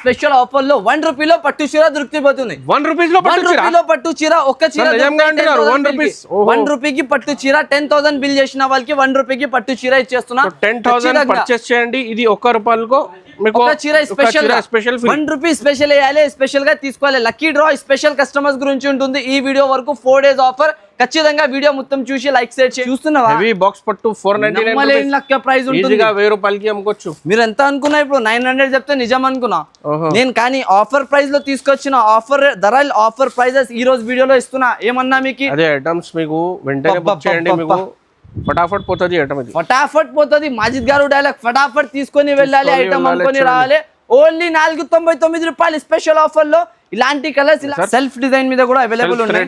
Special offer లో 1 రూపీలో పట్టు చీర దొరికిపోతుంది. 1 రూపీలో పట్టు చీర ఒక్క చీర 1 రూపీకి పట్టు చీర 10,000 బిల్ చేసిన వాళ్ళకి 1 రూపీకి పట్టు చీర ఇచ్చేస్తున్నా. 10,000 పర్చేస్ చేయండి. ఇది 1 రూపాయలకు మీకు చీర స్పెషల్ 1 రూపీ స్పెషల్ వేయాలి, స్పెషల్ గా తీసుకోవాలి. లక్కీ డ్రా స్పెషల్ కస్టమర్స్ గురించి ఉంటుంది. ఈ వీడియో వరకు 4 days ఆఫర్. ఖచ్చితంగా వీడియో మొత్తం చూసి లైక్ షేర్ చేయండి. చూస్తున్నావా హెవీ బాక్స్ పట్టు 499 లక్క ప్రైస్ ఉంటుంది. ఈజీగా 1000 రూపాయలకి అమ్ముకోవచ్చు. మీరు ఎంత అనుకున్నా ఇప్పుడు 900 చెప్తే నిజం అనుకున్నా నేను, కానీ ఆఫర్ ప్రైస్ లో తీసుకొచ్చిన ఆఫర్ ధరలు ఆఫర్ ప్రైజెస్ ఈ రోజు వీడియోలో ఇస్తున్నా. ఏమన్నా మీకు అదే ఐటమ్స్ మీకు వెంటనే బుక్ చేయండి, మీకు ఫటాఫట్ పోతుంది ఐటమ్. ఇది ఫటాఫట్ పోతుంది. మాజిద్ గారు డైలాగ్ ఫటాఫట్ తీసుకొని వెళ్ళాలి, ఐటమ్ అమ్ముకొని రావాలి. ఓన్లీ 499 రూపాయలు స్పెషల్ ఆఫర్ లో ఇలాంటి కలర్స్ సెల్ఫ్ డిజైన్ మీద కూడా అవైలబుల్ ఉన్నాయి.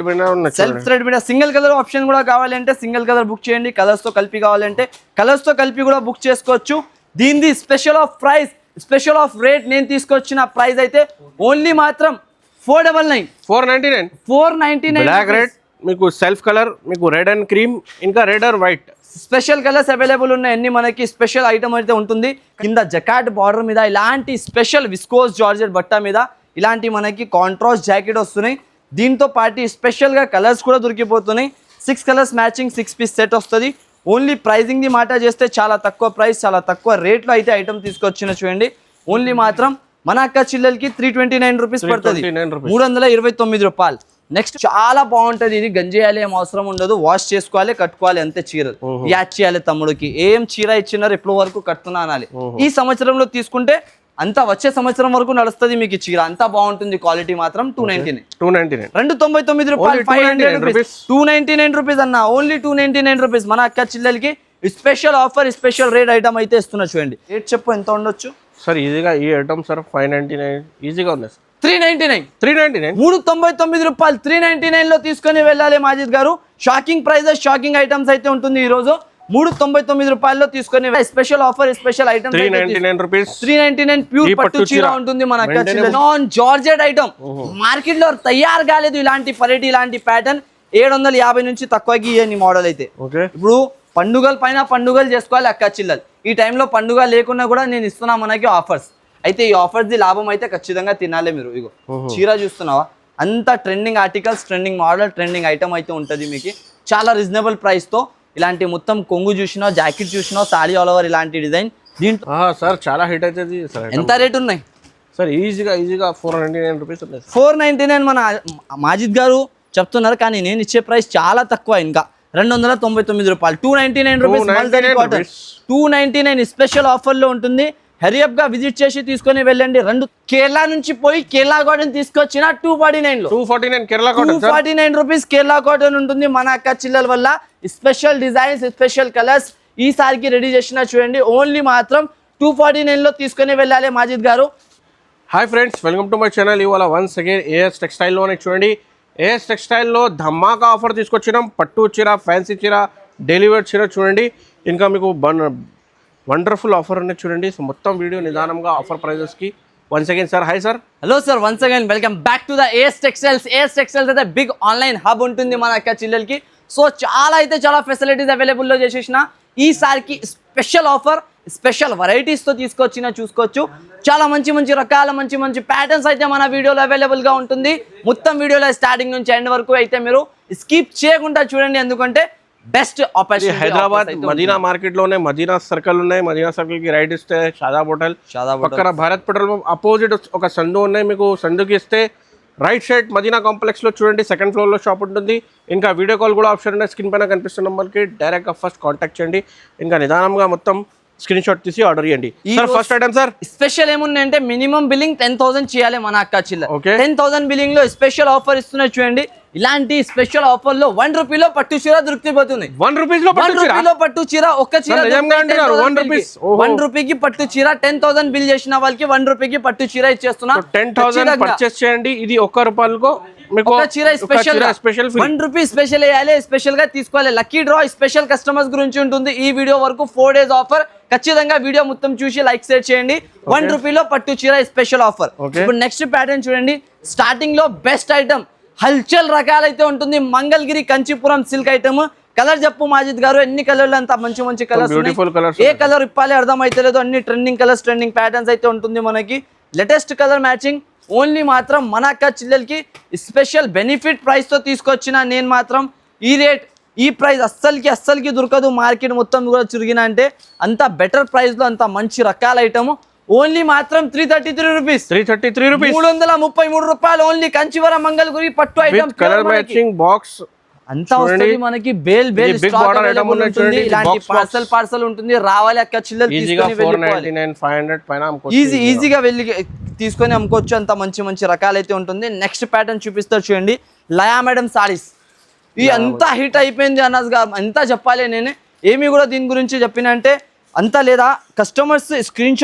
సెల్ఫ్ థ్రెడ్ మీద సింగిల్ కలర్ ఆప్షన్ కూడా కావాలంటే సింగిల్ కలర్ బుక్ చేయండి. కలర్స్ తో కలిపి కావాలంటే కలర్స్ తో కలిపి కూడా బుక్ చేసుకోవచ్చు. దీనిది special of price, special of rate నేను తీసుకొచ్చిన ప్రైస్ అయితే ఓన్లీ మాత్రం 499 బ్లాక్ రెడ్ మీకు సెల్ఫ్ కలర్, మీకు రెడ్ అండ్ క్రీమ్, ఇంకా red or white special colours available ఉన్నాయి. అన్ని మనకి స్పెషల్ ఐటమ్ అయితే ఉంటుంది. కింద జకాట్ బార్డర్ మీద ఇలాంటి స్పెషల్ విస్కోస్ జార్జెట్ బట్ట మీద ఇలాంటి మనకి కాంట్రాస్ట్ జాకెట్ వస్తున్నాయి. దీంతో పాటు స్పెషల్ గా కలర్స్ కూడా దొరికిపోతున్నాయి. 6 కలర్స్ మ్యాచింగ్ 6 పీస్ సెట్ వస్తుంది. ఓన్లీ ప్రైజింగ్ ది మాట చేస్తే చాలా తక్కువ ప్రైస్, చాలా తక్కువ రేట్లో అయితే ఐటమ్ తీసుకొచ్చిన చూడండి. ఓన్లీ మాత్రం మన అక్క చిల్లలకి 329 రూపీస్ పడుతుంది, 329 రూపాయలు. నెక్స్ట్ చాలా బాగుంటది. ఇది గంజేయాలి ఏం అవసరం ఉండదు, వాష్ చేసుకోవాలి, కట్టుకోవాలి అంతే. చీరలు యాచ్ చేయాలి తమ్ముడికి. ఏం చీర ఇచ్చినారు ఇప్పుడు వరకు కట్టున్నా అనాలి. ఈ సంవత్సరంలో తీసుకుంటే అంతా వచ్చే సంవత్సరం వరకు నడుస్తుంది మీకు చీర. అంతా బాగుంటుంది. క్వాలిటీ మాత్రం 299 299 రూపాయలు, 500 రూపీస్, 299 రూపీస్ అన్న. ఓన్లీ 299 రూపీస్ మన అక్క చిల్లలకి special offer, special rate item అయితే ఇస్తున్నా చూడండి. రేట్ చెప్పు ఎంత ఉండొచ్చు సార్? ఈజీగా ఈ ఐటమ్ సార్ 599 ఈజీగా ఉంది సార్. 399 రూపాయలు 399 లో తీసుకొని వెళ్ళాలి మాజిద్ గారు. షాకింగ్ ప్రైజెస్, షాకింగ్ ఐటమ్స్ అయితే ఉంటుంది ఈ రోజు. 399 రూపాయల్లో తీసుకొని special offer, special item 399 rupees, 399 pure పట్టు చీర ఉంటుంది మన నాన్ జార్జెట్ ఐటమ్. మార్కెట్ లో తయారు కాలేదు ఇలాంటి వెరైటీ, ఇలాంటి ప్యాటర్న్. 750 నుంచి తక్కువకి ఈ మోడల్ అయితే. ఇప్పుడు పండుగల పైన పండుగలు చేసుకోవాలి అక్క చిల్లలు. ఈ టైంలో పండుగ లేకున్నా కూడా నేను ఇస్తున్నా మనకి ఆఫర్స్. అయితే ఈ ఆఫర్స్ ది లాభం అయితే ఖచ్చితంగా తినాలి మీరు. ఇగో చీర చూస్తున్నావా, అంత trending articles, trending model, trending item అయితే ఉంటుంది మీకు. చాలా రీజనబుల్ ప్రైస్ తో ఇలాంటి మొత్తం కొంగు చూసినా, జాకెట్ చూసినా, సాడీ ఆల్ ఓవర్ ఇలాంటి డిజైన్. దీంట్లో సార్ చాలా హిట్ అవుతుంది సార్. ఎంత రేట్ ఉన్నాయి సార్? ఈజీగా 499 రూపీస్ ఉన్నాయి. 499 మన మాజిద్ గారు చెప్తున్నారు, కానీ నేను ఇచ్చే ప్రైస్ చాలా తక్కువ. ఇంకా 299 రూపాయలు, 299 రూపీస్. 299 స్పెషల్ ఆఫర్ లో ఉంటుంది. హరియప్ గా విజిట్ చేసి తీసుకొని వెళ్ళండి. కేరళ నుంచి పోయి కేరళ కాటన్ తీసుకొచ్చిన 249 రూపీస్ కేరళ కాటన్ ఉంటుంది మన అక్క చిల్లల వల్ల. స్పెషల్ డిజైన్స్, స్పెషల్ కలర్స్ ఈసారికి రెడీ చేసిన చూడండి. ఓన్లీ మాత్రం 249 లో తీసుకొని వెళ్ళాలి మాజిద్ గారు. Hi friends, welcome to my channel. ఇవాళ వన్స్ అగైన్ ఏఎస్ టెక్స్టైల్లోనే చూడండి. ఏఎస్ టెక్స్టైల్లో ధమాకా ఆఫర్ తీసుకొచ్చినాం. పట్టు చీర, ఫ్యాన్సీ చీర, డెలివరీ చీర చూడండి. ఇంకా మీకు వండర్ఫుల్ ఆఫర్ అనేది చూడండి. సో మొత్తం వీడియో నిదానంగా ఆఫర్ ప్రైజెస్ కి. Once again sir, hi sir. Hello sir, once again welcome back to the AS textiles. AS textiles అయితే బిగ్ ఆన్లైన్ హబ్ ఉంటుంది మన అక్క చిల్లలకి. సో చాలా ఫెసిలిటీస్ అవైలబుల్లో చేసేసిన. ఈసారికి స్పెషల్ ఆఫర్, స్పెషల్ వెరైటీస్ తో తీసుకొచ్చిన చూసుకోవచ్చు. చాలా మంచి రకాల మంచి ప్యాటర్న్స్ అయితే మన వీడియోలో అవైలబుల్ గా ఉంటుంది. మొత్తం వీడియోలో స్టార్టింగ్ నుంచి ఎండ్ వరకు అయితే మీరు స్కిప్ చేయకుండా చూడండి, ఎందుకంటే best opportunity. Hyderabad Madina market లోనే మదీనా సర్కిల్ ఉన్నాయి. మదీనా సర్కిల్ కి రైట్ ఇస్తే షాదాబ్ హోటల్, పక్కన భారత్ పెట్రోల్ పంప్ అపోజిట్ ఒక సందు ఉన్నాయి. మీకు సందుకి ఇస్తే రైట్ సైడ్ మదీనా కాంప్లెక్స్ లో చూడండి, 2nd ఫ్లోర్ లో షాప్ ఉంటుంది. ఇంకా వీడియో కాల్ కూడా ఆప్షన్ ఉన్నాయి. స్క్రీన్ పైన కనిపిస్తున్న నెంబర్కి డైరెక్ట్గా ఫస్ట్ కాంటాక్ట్ చేయండి. ఇంకా నిదానంగా మొత్తం స్క్రీన్ షాట్ తీసి ఆర్డర్ చేయండి. Sir first item sir special ఏమున్నాయంటే మినిమం బిల్లింగ్ 10,000 చేయాలి మన అక్క చిల్ల. 10,000 బిల్లింగ్ లో స్పెషల్ ఆఫర్ ఇస్తున్నారు చూడండి. ఇలాంటి స్పెషల్ ఆఫర్ లో 1 రూపీలో పట్టు చీర దొరికిపోతుంది. 1 రూపీలో పట్టు చీర ఒక్క చీర 1 రూపీకి పట్టు చీర 10,000 బిల్ చేసిన వాళ్ళకి 1 రూపీకి పట్టు చీర ఇచ్చేస్తున్నా. 10,000 పర్చేస్ చేయండి. ఇది 1 రూపాయలకు మీకు చీర స్పెషల్ 1 రూపీ స్పెషల్ వేయాలి, స్పెషల్ గా తీసుకోవాలి. లక్కీ డ్రా స్పెషల్ కస్టమర్స్ గురించి ఉంటుంది. ఈ వీడియో వరకు 4 days ఆఫర్. ఖచ్చితంగా వీడియో మొత్తం చూసి లైక్ షేర్ చేయండి. 1 రూపీలో పట్టు చీర స్పెషల్ ఆఫర్. ఇప్పుడు నెక్స్ట్ ప్యాటర్న్ చూడండి. స్టార్టింగ్ లో బెస్ట్ ఐటమ్ హల్చల్ రకాలైతే ఉంటుంది. Mangalagiri Kanchipuram silk item. Colour చెప్పు మాజిద్ గారు, ఎన్ని కలర్లు అంతా మంచి కలర్స్. ఏ కలర్ ఇప్పాలి అర్థం అయితే లేదు. అన్ని ట్రెండింగ్ కలర్స్, ట్రెండింగ్ ప్యాటర్న్స్ అయితే ఉంటుంది మనకి. లేటెస్ట్ కలర్ మ్యాచింగ్ ఓన్లీ మాత్రం మన అక్క చెల్లెలకి స్పెషల్ బెనిఫిట్ ప్రైస్తో తీసుకొచ్చిన నేను మాత్రం ఈ రేట్ ఈ ప్రైస్ అస్సలకి దొరకదు. మార్కెట్ మొత్తం కూడా చురిగిన అంటే అంత బెటర్ ప్రైస్లో అంత మంచి రకాల ఐటమ్ ఓన్లీ మాత్రం 333 రూపీస్. 333 రూపీస్, 333 రూపాయలు ఓన్లీ. కంచివరం మంగళగిరి పట్టు ఐటమ్ కలర్ మ్యాచింగ్ బాక్స్ అంతా వస్తుంది మనకి. బేల్ స్టాక్ అవైలబుల్ ఉంటుంది. ఇలాంటి పార్సల్ ఉంటుంది. రావాలి అక్క చిల్లర తీసుకొని వెళ్ళిపోవాలి. 500 పైన ఈజీగా వెళ్ళి తీసుకొని అమ్ముకోవచ్చు. అంత మంచి రకాలు అయితే ఉంటుంది. నెక్స్ట్ ప్యాటర్న్ చూపిస్తారు చూడండి, లయా మేడం సారీస్. ఇది అంతా హిట్ అయిపోయింది అన్నదిగా అంతా చెప్పాలి. నేను ఏమి కూడా దీని గురించి చెప్పిన అంటే అంతా లేదా, కస్టమర్స్ స్క్రీన్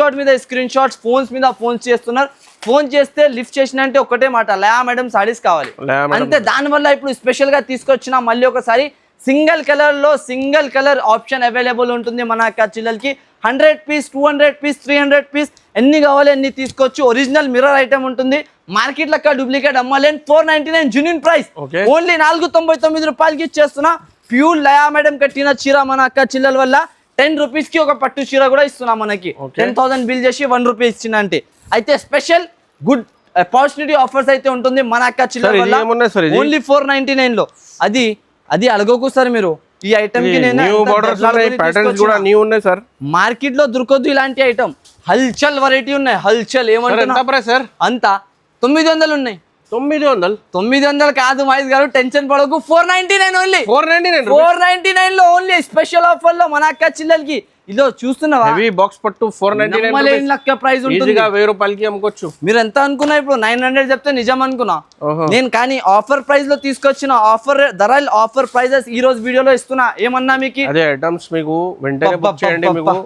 షాట్స్ ఫోన్స్ మీద ఫోన్స్ చేస్తున్నారు. ఫోన్ చేస్తే లిఫ్ట్ చేసిన అంటే ఒకటే మాట, లయా మేడం సారీస్ కావాలి అంతే. దానివల్ల ఇప్పుడు స్పెషల్గా తీసుకొచ్చిన మళ్ళీ ఒకసారి సింగిల్ కలర్ ఆప్షన్ అవైలబుల్ ఉంటుంది మన అక్క చెల్లెలకి. 100 పీస్, 200 పీస్, 300 పీస్ ఎన్ని కావాలి అన్ని తీసుకోవచ్చు. ఒరిజినల్ మిర్రర్ ఐటమ్ ఉంటుంది. మార్కెట్ లెక్క డూప్లికేట్ అమ్మాలేని 499 జెన్యూన్ ప్రైస్ ఓన్లీ 499 రూపాయలకి ఇచ్చేస్తున్నా. ప్యూర్ లయా మేడం కట్టిన చీర మన అక్క చెల్లెల వల్ల 10 రూపీస్కి ఒక పట్టు చీర కూడా ఇస్తున్నాం మనకి. 10,000 బిల్ చేసి 1 రూపీ ఇచ్చిన అంటే అయితే స్పెషల్ గుడ్ ఆపర్చునిటీ ఆఫర్స్ అయితే ఉంటుంది మన అక్క చెల్లెల వల్ల. ఓన్లీ 499 లో అది అడగకు సార్ మీరు. ఈ ఐటమ్ కి మార్కెట్ లో దొరకదు ఇలాంటి ఐటమ్. హల్చల్ వెరైటీ ఉన్నాయి. హల్చల్ ఏమంటారు అంతా 900 ఉన్నాయి. 900 కాదు మహేష్ గారు, టెన్షన్ పడకు. 499 ఓన్లీ. 499 లో ఓన్లీ స్పెషల్ ఆఫర్ లో మన అక్క చెల్లెలకి. ఇదో చూస్తున్నావా బాక్స్ పట్టు 499 లక్క ప్రైస్ ఉంటుంది. 1000 రూపాయలకి అమ్ముకోవచ్చు. మీరు ఎంత అనుకున్నా ఇప్పుడు 900 చెప్తే నిజం అనుకున్నా నేను. కానీ ఆఫర్ ప్రైస్ లో తీసుకొచ్చిన ఆఫర్ ప్రైజెస్ ఈ రోజు వీడియోలో ఇస్తున్నా. ఏమన్నా మీకు అదే ఐటమ్స్ మీకు వెంటనే బుక్ చేయండి, మీకు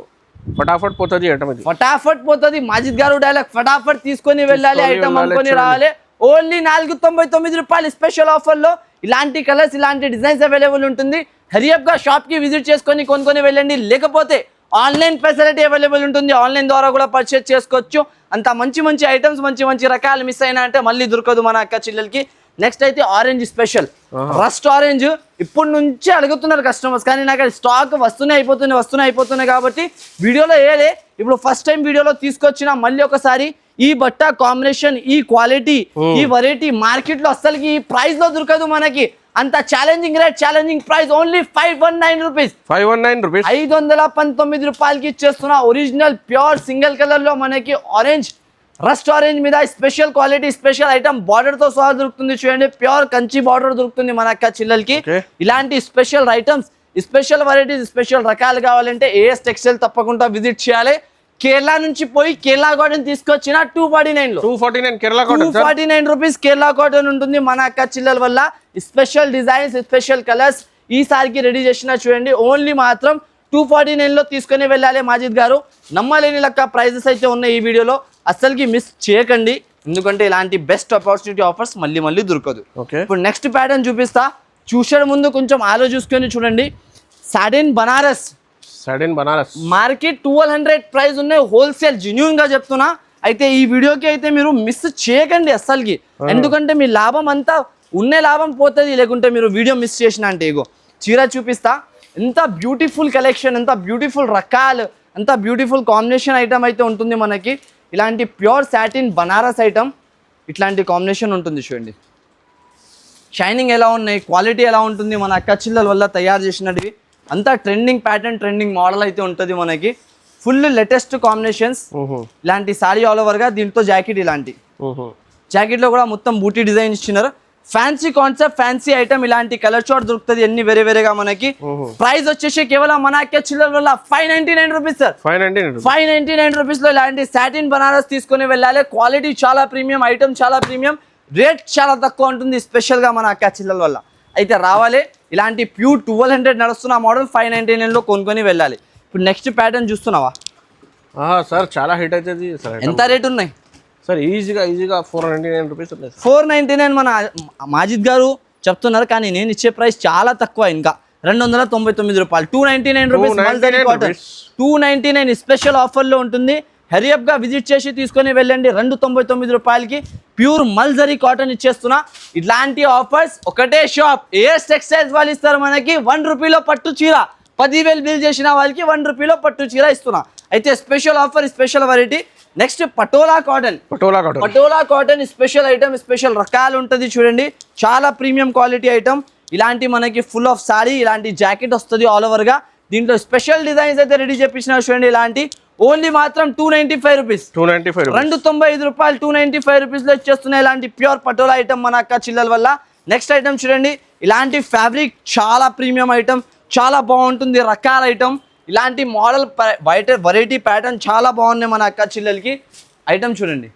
ఫటాఫట్ పోతుంది ఐటమ్. ఇది ఫటాఫట్ పోతుంది. మాజిద్ గారు డైలాగ్, ఫటాఫట్ తీసుకొని వెళ్ళాలి, ఐటమ్ అమ్ముకొని రావాలి. ఓన్లీ 499 రూపాయలు స్పెషల్ ఆఫర్ లో ఇలాంటి కలర్స్, ఇలాంటి డిజైన్స్ అవైలబుల్ ఉంటుంది. హరియప్ గా షాప్ కి విజిట్ చేసుకొని కొనుక్కొని వెళ్ళండి. లేకపోతే ఆన్లైన్ ఫెసిలిటీ అవైలబుల్ ఉంటుంది. ఆన్లైన్ ద్వారా కూడా పర్చేస్ చేసుకోవచ్చు. అంత మంచి ఐటమ్స్, మంచి రకాలు మిస్ అయినా అంటే మళ్ళీ దొరకదు మన అక్క చెల్లెలకి. నెక్స్ట్ అయితే ఆరెంజ్ స్పెషల్ రస్ట్ ఆరెంజ్. ఇప్పుడు నుంచి అడుగుతున్నారు కస్టమర్స్, కానీ నాకు స్టాక్ వస్తూనే అయిపోతున్నాయి కాబట్టి వీడియోలో ఇప్పుడు ఫస్ట్ టైం వీడియోలో తీసుకొచ్చిన మళ్ళీ ఒకసారి ఈ బట్ట కాంబినేషన్, ఈ క్వాలిటీ, ఈ వెరైటీ మార్కెట్ లో అస్సలు ఈ ప్రైస్ లో దొరకదు మనకి. అంత challenging rate, challenging price only 519 rupees. 519 రూపాయలకి ఇచ్చేస్తున్నా. ఒరిజినల్ ప్యూర్ సింగిల్ కలర్ లో మనకి ఆరెంజ్, రస్ట్ ఆరెంజ్ మీద special quality, special item border తో సహా దొరుకుతుంది. చూడండి, ప్యూర్ కంచి బార్డర్ దొరుకుతుంది మన అక్క చెల్లెలకి. ఇలాంటి special items, special varieties, special రకాలు కావాలంటే ఏఎస్ టెక్స్టైల్ తప్పకుండా విజిట్ చేయాలి. కేరళ నుంచి పోయి కేరళ కాటన్ తీసుకొచ్చిన 249 రూపీస్ కేరళ కాటన్ ఉంటుంది మన అక్క చెల్లెల వల్ల. స్పెషల్ డిజైన్స్, స్పెషల్ కలర్స్ ఈసారికి రెడీ చేసిన చూడండి. ఓన్లీ మాత్రం 249 లో తీసుకొని వెళ్ళాలి మాజిద్ గారు. నమ్మలేని లెక్క ప్రైజెస్ అయితే ఉన్నాయి ఈ వీడియోలో. అస్సలకి మిస్ చేయకండి, ఎందుకంటే ఇలాంటి బెస్ట్ ఆపర్చునిటీ ఆఫర్స్ మళ్ళీ దొరకదు. ఇప్పుడు నెక్స్ట్ ప్యాటర్న్ చూపిస్తా. చూసే ముందు కొంచెం ఆలోచించుకొని చూడండి. సాటిన్ బనారస్ మార్కెట్ 1200 ప్రైస్ ఉన్నాయి. హోల్సేల్ జెన్యూన్ గా చెప్తున్నా. అయితే ఈ వీడియోకి అయితే మీరు మిస్ చేయకండి అస్సలకి, ఎందుకంటే మీ లాభం అంతా ఉన్న లాభం పోతుంది లేకుంటే మీరు వీడియో మిస్ చేసిన అంటే. ఇగో చీర చూపిస్తా. ఎంత బ్యూటిఫుల్ కలెక్షన్, ఎంత బ్యూటిఫుల్ రకాలు, ఎంత బ్యూటిఫుల్ కాంబినేషన్ ఐటమ్ అయితే ఉంటుంది మనకి. ఇలాంటి ప్యూర్ సాటిన్ బనారస్ ఐటమ్ ఇట్లాంటి కాంబినేషన్ ఉంటుంది చూడండి. షైనింగ్ ఎలా ఉన్నాయి, క్వాలిటీ ఎలా ఉంటుంది మన అక్క చెల్లెల వల్ల తయారు చేసినవి. అంతా ట్రెండింగ్ ప్యాటర్న్, ట్రెండింగ్ మోడల్ అయితే ఉంటుంది మనకి. Full latest combinations. ఇలాంటి సారీ ఆల్ ఓవర్ గా, దీంతో జాకెట్, ఇలాంటి జాకెట్ లో కూడా మొత్తం బూటీ డిజైన్ ఇచ్చినారు. Fancy concept, fancy item. ఇలాంటి కలర్ చార్ట్ దొరుకుతుంది అన్ని వేరేగా మనకి. ప్రైస్ వచ్చేసి కేవలం మన అక్క చెల్లెల వల్ల 599 రూపీస్ సార్. 599 రూపీస్ లో ఇలాంటి సాటిన్ బనారస్ తీసుకొని వెళ్ళాలి. క్వాలిటీ చాలా ప్రీమియం, ఐటమ్ చాలా ప్రీమియం, రేట్ చాలా తక్కువ ఉంటుంది స్పెషల్ గా మన అక్క చెల్లెల వల్ల. అయితే రావాలి. ఇలాంటి ప్యూర్ 1200 నడుస్తున్న మోడల్ 599 లో కొనుక్కొని వెళ్ళాలి. ఇప్పుడు నెక్స్ట్ ప్యాటర్న్ చూస్తున్నావా సార్? చాలా హిట్ అవుతుంది. ఎంత రేట్ ఉన్నాయి సార్? ఈజీగా 499 రూపీస్ ఉన్నాయి. 499 మన మాజిద్ గారు చెప్తున్నారు, కానీ నేను ఇచ్చే ప్రైస్ చాలా తక్కువ. ఇంకా 299 రూపాయలు. 299 రూపీస్ 299 స్పెషల్ ఆఫర్లో ఉంటుంది. హరియప్ గా విజిట్ చేసి తీసుకొని వెళ్ళండి. 299 రూపాయలకి ప్యూర్ మల్జరీ కాటన్ ఇచ్చేస్తున్నా. ఇట్లాంటి ఆఫర్స్ ఒకటే షాప్ ఏఎస్ టెక్స్టైల్స్ వాళ్ళు ఇస్తారు మనకి. 1 రూపీలో పట్టు చీర 10,000 బిల్ చేసిన వాళ్ళకి 1 రూపీలో పట్టు చీర ఇస్తున్నా. అయితే special offer, special variety next patola cotton special item, special రకాలు ఉంటుంది చూడండి, చాలా ప్రీమియం క్వాలిటీ ఐటమ్. ఇలాంటి మనకి ఫుల్ ఆఫ్ సారీ, ఇలాంటి జాకెట్ వస్తుంది ఆల్ ఓవర్ గా. దీంట్లో స్పెషల్ డిజైన్స్ అయితే రెడీ చేపించిన చూడండి. ఇలాంటి ఓన్లీ మాత్రం 295 రూపీస్, 295 రూపాయలు, 295 రూపీస్ లో ఇచ్చేస్తున్నాయి ఇలాంటి ప్యూర్ పటోలా ఐటమ్ మన అక్క చిల్లల వల్ల. నెక్స్ట్ ఐటమ్ చూడండి, ఇలాంటి ఫ్యాబ్రిక్ చాలా ప్రీమియం ఐటమ్, చాలా బాగుంటుంది రకాల ఐటమ్. ఇలాంటి మోడల్ వెరైటీ ప్యాటర్న్ చాలా బాగున్నాయి మన అక్క చిల్లలకి. ఐటమ్ చూడండి,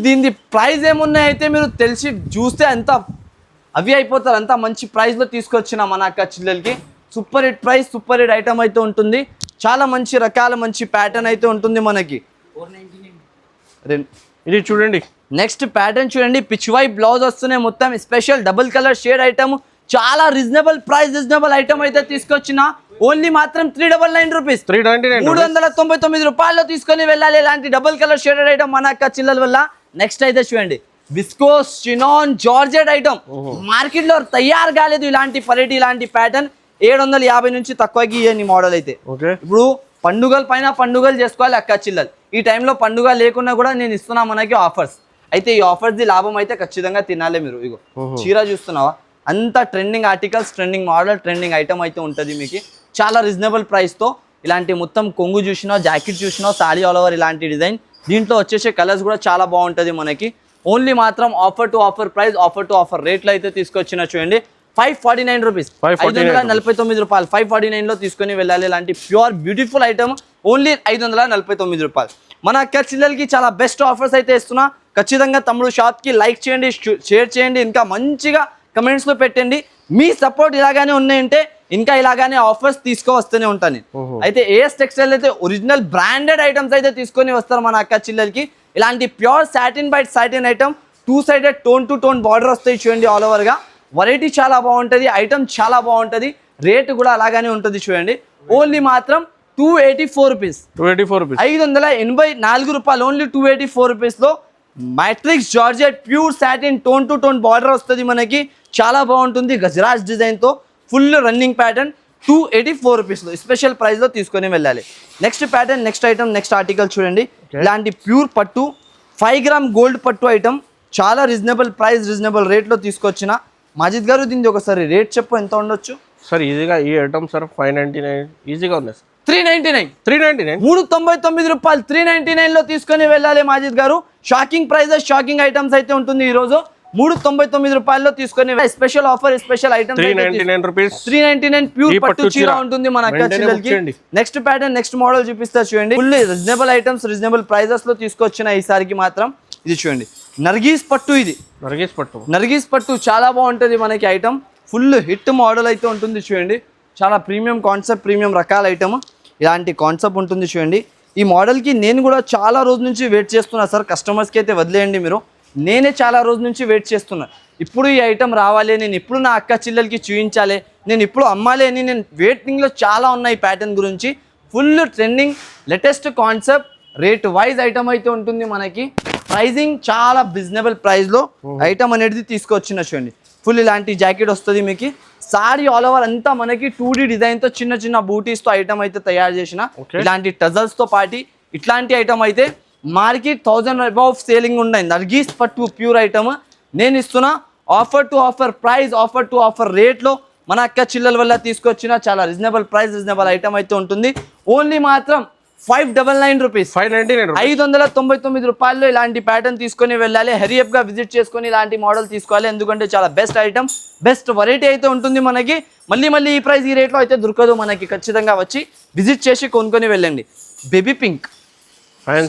దీని ప్రైస్ ఏమున్నాయి అయితే మీరు తెలిసి చూస్తే అంత అవి అయిపోతారు. అంత మంచి ప్రైస్లో తీసుకొచ్చిన మన అక్క చిల్లలకి. Super hit price, super hit item అయితే ఉంటుంది. చాలా మంచి రకాల మంచి ప్యాటర్న్ అయితే ఉంటుంది మనకి. ఇది చూడండి, నెక్స్ట్ ప్యాటర్న్ చూడండి, పిచ్ వై బ్లౌజ్ వస్తున్నాయి మొత్తం. Special double colour shade item, చాలా రీజనబుల్ ప్రైస్, రీజనబుల్ ఐటమ్ అయితే తీసుకొచ్చిన. ఓన్లీ మాత్రం 399 రూపీస్, 399 రూపాయల్లో తీసుకొని వెళ్ళాలి ఇలాంటి డబుల్ కలర్ షేడెడ్ ఐటమ్ మన అక్క చిల్లల వల్ల. నెక్స్ట్ అయితే చూడండి, viscose chinon georgette item, market లో తయారు కాలేదు ఇలాంటి వెరైటీ, ఇలాంటి ప్యాటర్న్. 750 నుంచి తక్కువకి ఇవ్వని మోడల్ అయితే. ఇప్పుడు పండుగల పైన పండుగలు చేసుకోవాలి అక్క చిల్లలు. ఈ టైంలో పండుగ లేకున్నా కూడా నేను ఇస్తున్నా మనకి ఆఫర్స్. అయితే ఈ ఆఫర్స్ ది లాభం అయితే ఖచ్చితంగా తినాలి మీరు. ఇగో చీర చూస్తున్నావా, అంత trending articles, trending model, trending item అయితే ఉంటుంది మీకు. చాలా రీజనబుల్ ప్రైస్తో ఇలాంటి మొత్తం కొంగు చూసినా, జాకెట్ చూసినా, సారీ ఆల్ ఓవర్ ఇలాంటి డిజైన్. దీంట్లో వచ్చేసే కలర్స్ కూడా చాలా బాగుంటుంది మనకి. ఓన్లీ మాత్రం offer to offer price, offer to offer రేట్లో అయితే తీసుకొచ్చిన చూడండి. 549 రూపీస్, 549 రూపాయలు, 549లో తీసుకొని వెళ్ళాలి ఇలాంటి ప్యూర్ బ్యూటిఫుల్ ఐటమ్. ఓన్లీ 549 రూపాయలు. మన అక్క చిల్లలకి చాలా బెస్ట్ ఆఫర్స్ అయితే ఇస్తున్నా. ఖచ్చితంగా తమ్ముడు షాప్కి లైక్ చేయండి, షేర్ చేయండి, ఇంకా మంచిగా కమెంట్స్లో పెట్టండి. మీ సపోర్ట్ ఇలాగానే ఉన్నాయంటే ఇంకా ఇలాగానే ఆఫర్స్ తీసుకువస్తూనే ఉంటాను. అయితే ఏఎస్ టెక్స్టైల్ అయితే ఒరిజినల్ బ్రాండెడ్ ఐటమ్స్ అయితే తీసుకొని వస్తారు మన అక్క చిల్లలకి. ఇలాంటి ప్యూర్ సాటిన్ బైట్ satin item, 2 sided tone to tone border వస్తాయి చూడండి ఆల్ ఓవర్గా. వెరైటీ చాలా బాగుంటుంది, ఐటమ్ చాలా బాగుంటుంది, రేటు కూడా అలాగానే ఉంటుంది చూడండి. ఓన్లీ మాత్రం 284 రూపీస్, 584 రూపాయలు, ఓన్లీ 284 రూపీస్లో matrix georgette pure satin tone to tone border వస్తుంది మనకి. చాలా బాగుంటుంది, గజరాజ్ డిజైన్తో ఫుల్ రన్నింగ్ ప్యాటర్న్. 284 రూపీస్లో స్పెషల్ ప్రైస్లో తీసుకొని వెళ్ళాలి. Next pattern, next item, next article చూడండి. ఇలాంటి ప్యూర్ పట్టు 5 గ్రామ్ గోల్డ్ పట్టు ఐటమ్, చాలా రీజనబుల్ ప్రైస్, రీజనబుల్ రేట్లో తీసుకొచ్చిన. మాజిద్ గారు దీనికి ఒకసారి రేట్ చెప్పు, ఎంత ఉండొచ్చు సార్? ఈజీగా ఈ ఐటమ్ సార్ 599 ఈజీగా ఉంది సార్. 399, 399 రూపాయలు, 399లో తీసుకొని వెళ్ళాలి మాజిద్ గారు. షాకింగ్ ప్రైజెస్, షాకింగ్ ఐటమ్స్ అయితే ఉంటుంది ఈ రోజు. 399 రూపాయల్లో తీసుకొని special offer, special item 399 rupees, 399 pure పట్టు చీర ఉంటుంది మన అక్క చిల్లలకి. నెక్స్ట్ ప్యాటర్న్, నెక్స్ట్ మోడల్ చూపిస్తారు చూడండి. Full reasonable items, reasonable prices లో తీసుకొచ్చిన ఈసారికి మాత్రం. ఇది చూడండి, నర్గీస్ పట్టు. ఇది నర్గీస్ పట్టు చాలా బాగుంటుంది మనకి ఐటమ్. ఫుల్ హిట్ మోడల్ అయితే ఉంటుంది చూడండి. చాలా ప్రీమియం కాన్సెప్ట్, ప్రీమియం రకాల ఐటమ్, ఇలాంటి కాన్సెప్ట్ ఉంటుంది చూడండి. ఈ మోడల్కి నేను కూడా చాలా రోజు నుంచి వెయిట్ చేస్తున్నా సార్. కస్టమర్స్కి అయితే వదిలేయండి మీరు, నేనే చాలా రోజు నుంచి వెయిట్ చేస్తున్నా. ఇప్పుడు ఈ ఐటమ్ రావాలి, నేను ఇప్పుడు నా అక్క చిల్లలకి చూపించాలి, నేను ఇప్పుడు అమ్మాలి అని నేను వెయిటింగ్లో చాలా ఉన్నాయి. ప్యాటర్న్ గురించి full trending, latest concept, rate wise item అయితే ఉంటుంది మనకి. ప్రైజింగ్ చాలా రీజనబుల్ ప్రైస్లో ఐటమ్ అనేది తీసుకొచ్చిన చూడండి. ఫుల్ ఇలాంటి జాకెట్ వస్తుంది మీకు. సారీ ఆల్ ఓవర్ అంతా మనకి 2D డిజైన్తో చిన్న చిన్న బూటీస్తో ఐటమ్ అయితే తయారు చేసిన. ఇలాంటి టజల్స్తో పాటు ఇట్లాంటి ఐటమ్ అయితే మార్కెట్ 1000 అబౌవ్ సేలింగ్ ఉన్నాయి. నర్గీస్ పట్టు ప్యూర్ ఐటమ్ నేను ఇస్తున్నా. Offer to offer price, offer to offer రేట్లో మన అక్క చిల్లల వల్ల తీసుకొచ్చిన చాలా రీజనబుల్ ప్రైస్, రీజనబుల్ ఐటమ్ అయితే ఉంటుంది. ఓన్లీ మాత్రం 599 రూపీస్, 599 రూపాయల్లో ఇలాంటి ప్యాటర్న్ తీసుకొని వెళ్ళాలి. హెరియప్ గా విజిట్ చేసుకొని ఇలాంటి మోడల్ తీసుకోవాలి, ఎందుకంటే చాలా బెస్ట్ ఐటమ్, బెస్ట్ వెరైటీ అయితే ఉంటుంది మనకి. మళ్ళీ ఈ ప్రైస్, ఈ రేట్లో అయితే దొరకదు మనకి. ఖచ్చితంగా వచ్చి విజిట్ చేసి కొనుక్కొని వెళ్ళండి. Baby pink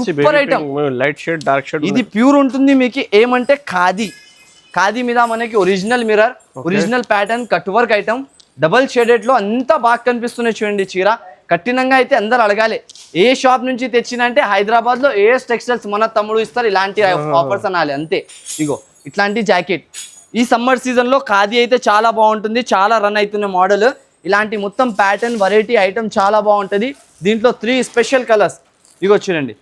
super item, light shade, dark shade, ఇది ప్యూర్ ఉంటుంది మీకు. ఏమంటే ఖాదీ మీద మనకి original mirror, original pattern, cut work item, double shaded లో అంతా బాగా కనిపిస్తున్నాయి చూడండి. చీర కట్టినంగా అయితే అందరు అడగాలి. ఏ షాప్ నుంచి తెచ్చిన అంటే హైదరాబాద్ లో ఏఎస్ టెక్స్టైల్స్ మన తమ్ముడు ఇస్తారు ఇలాంటి ఆఫర్స్ అనాలి అంతే. ఇగో ఇట్లాంటి జాకెట్ ఈ సమ్మర్ సీజన్ లో ఖాదీ అయితే చాలా బాగుంటుంది, చాలా రన్ అవుతున్న మోడల్. ఇలాంటి మొత్తం ప్యాటర్న్, వెరైటీ ఐటమ్ చాలా బాగుంటుంది. దీంట్లో 3 స్పెషల్ కలర్స్ ఇగో చూడండి.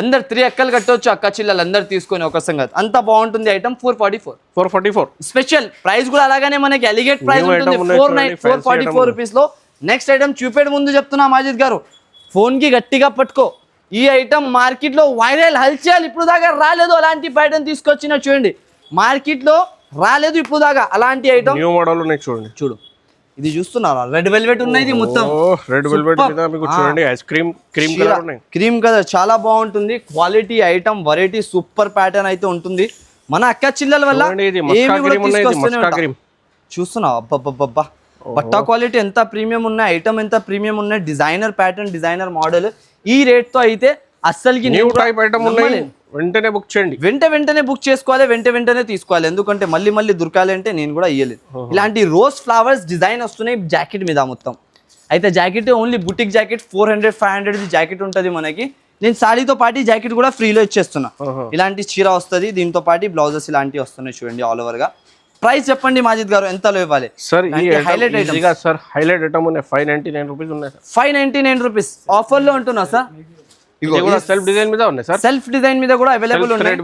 అందరు 3 అక్కలు కట్టవచ్చు అక్క చిల్లలు అందరు తీసుకొని ఒక సంగతి. అంత బాగుంటుంది ఐటమ్. 444 స్పెషల్ ప్రైస్ కూడా అలాగానే మనకి ఎలిగేట్ ప్రైస్ ఉంటుంది 444 రూపీస్ లో. నెక్స్ట్ ఐటమ్ చూపేడు ముందు చెప్తున్నా మాజిద్ గారు, ఫోన్ కి గట్టిగా పట్టుకో, ఈ ఐటమ్ మార్కెట్లో వైరల్ హల్చల్ ఇప్పుడు దాకా రాలేదు, అలాంటి ప్యాటర్న్ తీసుకొచ్చిన చూడండి, మార్కెట్లో రాలేదు ఇప్పుడు దాకా అలాంటి ఐటమ్. న్యూ మోడల్ ఉన్నాయి చూడండి. చూడు ఇది చూస్తున్నారా, రెడ్ వెల్వెట్ ఉన్నది మొత్తం, రెడ్ వెల్వెట్ మీద మీకు చూడండి ఐస్ క్రీమ్ క్రీమ్ కలర్ ఉన్నాయి, క్రీమ్ కలర్ చాలా బాగుంటుంది. Quality item variety super pattern అయితే ఉంటుంది. మన అక్క చిల్లల వల్ల చూస్తున్నావు అబ్బబ్బబ్బా, బట్టా క్వాలిటీ ఎంత ప్రీమియం ఉన్నాయి, ఐటమ్ ఎంత ప్రీమియం ఉన్నాయి, డిజైనర్ ప్యాటర్న్ డిజైనర్ మోడల్. ఈ రేట్ తో అయితే అస్సలకి న్యూ టైప్ ఐటమ్ ఉన్నాయి, వెంటనే బుక్ చేయండి, వెంటనే బుక్ చేసుకోవాలి, వెంటనే తీసుకోవాలి, ఎందుకంటే మళ్ళీ దొరకాలి అంటే నేను కూడా ఇయ్యలేదు. ఇలాంటి రోజ్ ఫ్లవర్స్ డిజైన్ వస్తున్నాయి జాకెట్ మీద మొత్తం. అయితే jacket only boutique jacket 400-500 jacket ఉంటుంది మనకి. నేను సాడీతో పాటు జాకెట్ కూడా ఫ్రీలో ఇచ్చేస్తున్నా. ఇలాంటి చీర వస్తుంది, దీంతో పాటు బ్లౌజెస్ ఇలాంటివి వస్తున్నాయి చూడండి ఆల్ ఓవర్ గా. ప్రైస్ చెప్పండి మాజిద్ గారు ఎంతలో ఇవ్వాలి sir? Highlight item sir, highlight item ఉన్నాయి 599 రూపీస్ ఉన్నాయి సార్. 599 రూపీస్ ఆఫర్ లో ఉంటున్నా సార్. సెల్ఫ్ డిజైన్ మీద ఉన్నాయి సార్, సెల్ఫ్ డిజైన్ మీద కూడా అవైలబుల్ ఉన్నాయి,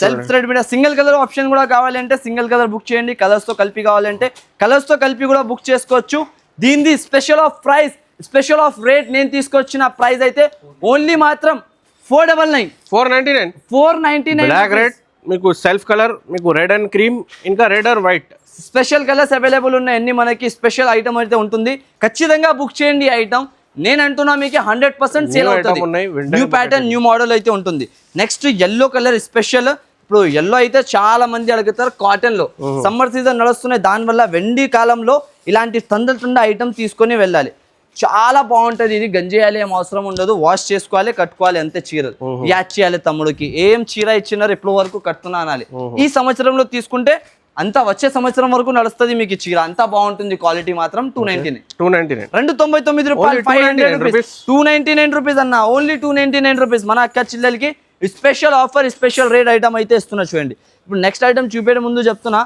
సెల్ఫ్ థ్రెడ్ మీద. సింగిల్ కలర్ ఆప్షన్ కూడా కావాలంటే సింగిల్ కలర్ బుక్ చేయండి, కలర్స్ తో కలిపి కావాలంటే కలర్స్ తో కలిపి కూడా బుక్ చేసుకోవచ్చు. దీనిది special of price, special of rate నేను తీసుకొచ్చిన ప్రైస్ అయితే ఓన్లీ మాత్రం 499 బ్లాక్ రెడ్ మీకు సెల్ఫ్ కలర్, మీకు రెడ్ అండ్ క్రీమ్, ఇంకా red or white special colours available ఉన్నాయి అన్ని. మనకి స్పెషల్ ఐటమ్ అయితే ఉంటుంది, ఖచ్చితంగా బుక్ చేయండి. ఈ ఐటమ్ నేను అంటున్నా మీకు 100% సేల్ అవుతుంది. న్యూ ప్యాటర్న్ న్యూ మోడల్ అయితే ఉంటుంది. Next yellow colour special. ఇప్పుడు ఎల్లో అయితే చాలా మంది అడుగుతారు, కాటన్ లో సమ్మర్ సీజన్ నడుస్తున్నాయి, దానివల్ల వెండి కాలంలో ఇలాంటి తండ ఐటమ్ తీసుకొని వెళ్ళాలి, చాలా బాగుంటది. ఇది గంజేయాలి ఏం అవసరం ఉండదు, వాష్ చేసుకోవాలి కట్టుకోవాలి అంతే. చీరలు యాచ్ చేయాలి తమ్ముడికి, ఏం చీర ఇచ్చినారు ఎప్పుడు వరకు కట్టుకున్నా అనాలి. ఈ సంవత్సరంలో తీసుకుంటే అంతా వచ్చే సంవత్సరం వరకు నడుస్తుంది మీకు చీర, అంతా బాగుంటుంది. క్వాలిటీ మాత్రం 299 రూపాయలు, 299 రూపీస్ అన్న, ఓన్లీ 299 రూపీస్. మన అక్క చిల్లలకి special offer, special rate item అయితే ఇస్తున్నా చూడండి. ఇప్పుడు నెక్స్ట్ ఐటమ్ చూపేయడం ముందు చెప్తున్నా,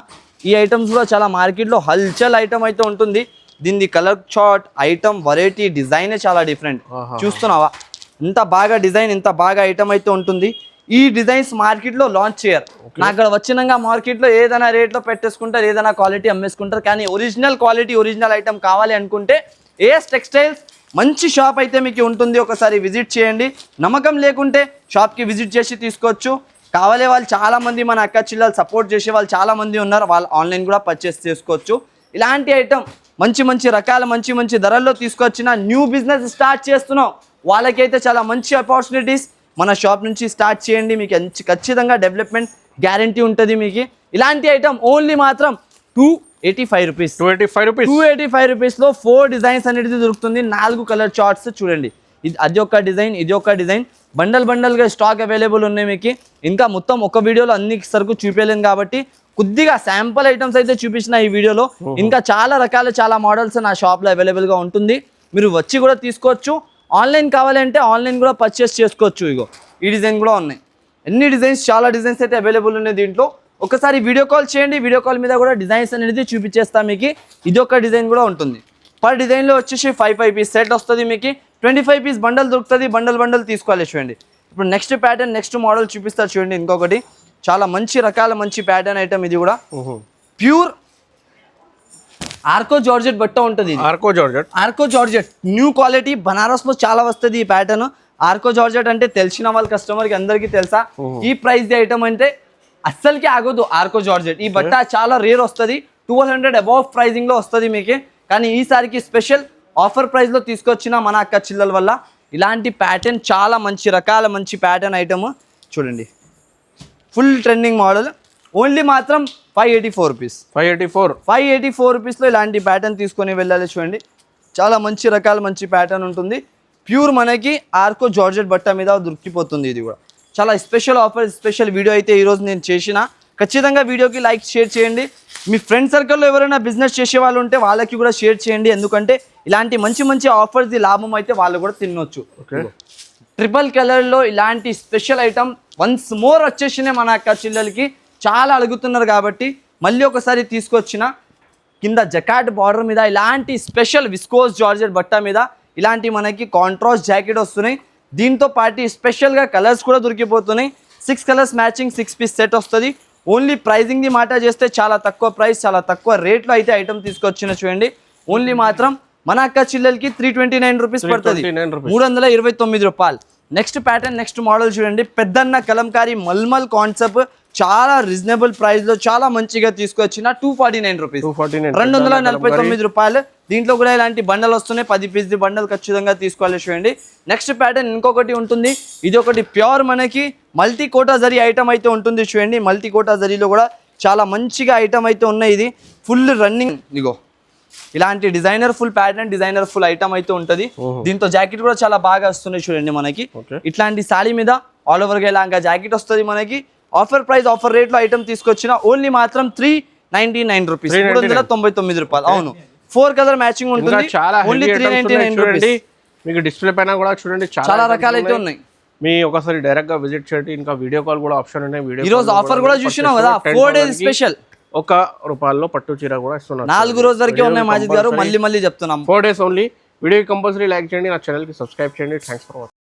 ఈ ఐటమ్స్ కూడా చాలా మార్కెట్లో హల్చల్ ఐటమ్ అయితే ఉంటుంది. దీని colour chart item variety design చాలా డిఫరెంట్. చూస్తున్నావా ఇంత బాగా డిజైన్, ఇంత బాగా ఐటమ్ అయితే ఉంటుంది. ఈ డిజైన్స్ మార్కెట్లో లాంచ్ చేయరు, నాకు అక్కడ వచ్చినాక మార్కెట్లో ఏదైనా రేట్లో పెట్టేసుకుంటారు, ఏదైనా క్వాలిటీ అమ్మేసుకుంటారు. కానీ ఒరిజినల్ క్వాలిటీ ఒరిజినల్ ఐటమ్ కావాలి అనుకుంటే ఏఎస్ టెక్స్టైల్స్ మంచి షాప్ అయితే మీకు ఉంటుంది. ఒకసారి విజిట్ చేయండి, నమ్మకం లేకుంటే షాప్కి విజిట్ చేసి తీసుకోవచ్చు. కావాలే వాళ్ళు చాలా మంది మన అక్క చిల్లలు సపోర్ట్ చేసే వాళ్ళు చాలా మంది ఉన్నారు, వాళ్ళు ఆన్లైన్ కూడా పర్చేస్ చేసుకోవచ్చు. ఇలాంటి ఐటమ్ మంచి రకాల మంచి ధరల్లో తీసుకొచ్చిన న్యూ బిజినెస్ స్టార్ట్ చేస్తున్నాం వాళ్ళకైతే చాలా మంచి ఆపర్చునిటీస్. మన షాప్ నుంచి స్టార్ట్ చేయండి, మీకు ఖచ్చితంగా డెవలప్మెంట్ గ్యారంటీ ఉంటుంది. మీకు ఇలాంటి ఐటమ్ ఓన్లీ మాత్రం 285 రూపీస్, 285 రూపీస్లో 4 డిజైన్స్ అనేది దొరుకుతుంది. 4 కలర్ చార్ట్స్ చూడండి, అది ఒక డిజైన్, ఇది ఒక డిజైన్, బండల్గా స్టాక్ అవైలబుల్ ఉన్నాయి మీకు. ఇంకా మొత్తం ఒక వీడియోలో అన్ని సరుకు చూపించలేను కాబట్టి కొద్దిగా శాంపుల్ ఐటమ్స్ అయితే చూపించిన ఈ వీడియోలో. ఇంకా చాలా రకాల చాలా మోడల్స్ నా షాప్లో అవైలబుల్గా ఉంటుంది, మీరు వచ్చి కూడా తీసుకోవచ్చు. ఆన్లైన్ కావాలంటే ఆన్లైన్ కూడా పర్చేస్ చేసుకోవచ్చు. ఇగో ఈ డిజైన్ కూడా ఉన్నాయి, ఎన్ని డిజైన్స్, చాలా డిజైన్స్ అయితే అవైలబుల్ ఉన్నాయి దీంట్లో. ఒకసారి వీడియో కాల్ చేయండి, వీడియో కాల్ మీద కూడా డిజైన్స్ అనేది చూపించేస్తాం మీకు. ఇది ఒక డిజైన్ కూడా ఉంటుంది. పర్ డిజైన్లో వచ్చేసి 5 పీస్ సెట్ వస్తుంది మీకు. 25 పీస్ బండల్ దొరుకుతుంది, బండల్ తీసుకోవాలి చూడండి. ఇప్పుడు నెక్స్ట్ ప్యాటర్న్ నెక్స్ట్ మోడల్ చూపిస్తారు చూడండి. ఇంకొకటి చాలా మంచి రకాల మంచి ప్యాటర్న్ ఐటమ్, ఇది కూడా ప్యూర్ ఆర్కో జార్జెట్ బట్ట ఉంటుంది. ఆర్కో జార్జెట్ న్యూ క్వాలిటీ, బనారస్లో చాలా వస్తుంది ఈ ప్యాటర్న్. ఆర్కో జార్జెట్ అంటే తెలిసిన వాళ్ళ కస్టమర్కి అందరికీ తెలుసా. ఈ ప్రైస్ ది ఐటమ్ అంటే అస్సలకి ఆగదు ఆర్కో జార్జెట్. ఈ బట్ట చాలా రేర్ వస్తుంది, 1200 అబౌవ్ ప్రైజింగ్లో వస్తుంది మీకు. కానీ ఈసారికి స్పెషల్ ఆఫర్ ప్రైస్లో తీసుకొచ్చిన మన అక్క చిల్లల వల్ల ఇలాంటి ప్యాటర్న్ చాలా మంచి రకాల మంచి ప్యాటర్న్ ఐటమ్ చూడండి. ఫుల్ ట్రెండింగ్ మోడల్, ఓన్లీ మాత్రం 584 రూపీస్. 584 రూపీస్లో ఇలాంటి ప్యాటర్న్ తీసుకొని వెళ్ళాలి చూడండి. చాలా మంచి రకాల మంచి ప్యాటర్న్ ఉంటుంది. ప్యూర్ మనకి ఆర్కో జార్జెట్ బట్ట మీద దొరికిపోతుంది. ఇది కూడా చాలా స్పెషల్ ఆఫర్, స్పెషల్ వీడియో అయితే ఈరోజు నేను చేసిన. ఖచ్చితంగా వీడియోకి లైక్ షేర్ చేయండి. మీ ఫ్రెండ్ సర్కిల్లో ఎవరైనా బిజినెస్ చేసే వాళ్ళు ఉంటే వాళ్ళకి కూడా షేర్ చేయండి, ఎందుకంటే ఇలాంటి మంచి ఆఫర్స్ లాభం అయితే వాళ్ళు కూడా తినొచ్చు. ట్రిపుల్ కలర్లో ఇలాంటి స్పెషల్ ఐటమ్ వన్స్ మోర్ వచ్చేసినాయి మన అక్క చిల్లలకి, చాలా అడుగుతున్నారు కాబట్టి మళ్ళీ ఒకసారి తీసుకొచ్చిన. కింద జకాట్ బార్డర్ మీద ఇలాంటి స్పెషల్ విస్కోస్ జార్జెట్ బట్ట మీద ఇలాంటి మనకి కాంట్రాస్ట్ జాకెట్ వస్తున్నాయి. దీంతో పాటు స్పెషల్గా కలర్స్ కూడా దొరికిపోతున్నాయి. 6 కలర్స్ మ్యాచింగ్ 6 పీస్ సెట్ వస్తుంది. ఓన్లీ ప్రైజింగ్ది మాట చేస్తే చాలా తక్కువ ప్రైస్, చాలా తక్కువ రేట్లో అయితే ఐటమ్ తీసుకొచ్చిన చూడండి. ఓన్లీ మాత్రం మన అక్క చిల్లలకి 329 రూపీస్ పడుతుంది, 329 రూపాయలు. నెక్స్ట్ ప్యాటర్న్ నెక్స్ట్ మోడల్ చూడండి, పెద్దన్న కలంకారీ మల్మల్ కాన్సెప్ట్, చాలా రీజనబుల్ ప్రైస్ లో చాలా మంచిగా తీసుకొచ్చిన 249 రూపీస్, 249 రూపాయలు. దీంట్లో కూడా ఇలాంటి బండలు వస్తున్నాయి, 10 పీస్ బండల్ ఖచ్చితంగా తీసుకోవాలి చూడండి. నెక్స్ట్ ప్యాటర్న్ ఇంకొకటి ఉంటుంది, ఇది ఒకటి ప్యూర్ మనకి మల్టీ కోటా జరీ ఐటమ్ అయితే ఉంటుంది చూడండి. మల్టీ కోటా జరీలో కూడా చాలా మంచిగా ఐటమ్ అయితే ఉన్నాయి. ఇది ఫుల్ రన్నింగ్, ఇగో ఇలాంటి designer full pattern, designer full item అయితే ఉంటుంది. దీంతో జాకెట్ కూడా చాలా బాగా వస్తున్నాయి చూడండి మనకి. ఇట్లాంటి సారీ మీద ఆల్ ఓవర్ గా ఇలాగా జాకెట్ వస్తుంది మనకి. ఆఫర్ ప్రైస్ ఆఫర్ రేట్ లో ఐటమ్ తీసుకొచ్చిన ఓన్లీ మాత్రం 399 రూపీస్, 399 రూపాయలు. అవును, 4 కలర్ మ్యాచింగ్ ఉంటుంది, ఓన్లీ 399 రూపీస్. మీకు డిస్ప్లే పైన కూడా చూడండి చాలా రకాలు అయితే ఉన్నాయి. మీ ఒకసారి డైరెక్ట్ గా విజిట్ చేయండి. ఇంకా వీడియో కాల్ కూడా ఆప్షన్ ఉన్నాయి. వీడియో ఈ రోజు ఆఫర్ కూడా చూసినాం కదా, 4 డేస్ స్పెషల్. ₹1 పట్టు చీర కూడా ఇస్తున్నారు. 4 రోజు వరకే ఉన్నాయి మాజిద్ గారు, మళ్ళీ చెప్తున్నాం. 4 days only. Video compulsory like చేయండి, నా ఛానల్ కి సబ్స్క్రైబ్ చేయండి. Thanks for watching.